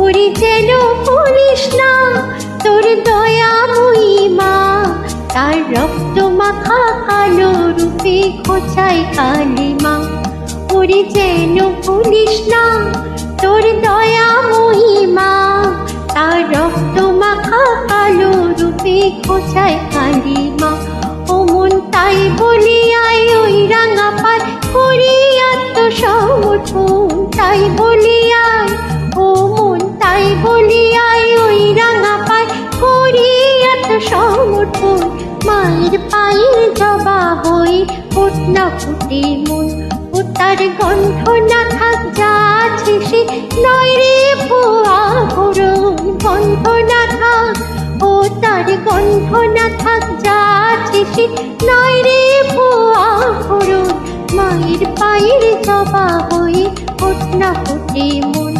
ওরে যেন ভুলিস না তোর দয়াময়ী মা, তার রক্ত মাখা কালো রূপে খোঁচায় কালিমা। ওরে যেন ভুলিস না তোর দয়াময়ী মা, তার রক্ত মাখা কালো রূপে খোঁচায় কালিমা। ও মন তাই বলিয়ায় ওই রাঙা পায় করি আত্মসমর্পণ, তাই বলিয়ায় ও মন তাই বলিয়ায় ওই রাঙা পায় করি আত্মসমর্পণ। মায়ের পায়ের জবা হই ফুট না ফুটে মন, ও তার গন্ধ না থাক যা আছে সে নয় রে ভুয়া ভরণ। গন্ধ না থাক, ও তার গন্ধ না থাক যা আছে সে নয় রে ভুয়া ভরণ। মায়ের পায়ের জবা হই ফুট না ফুটে মন।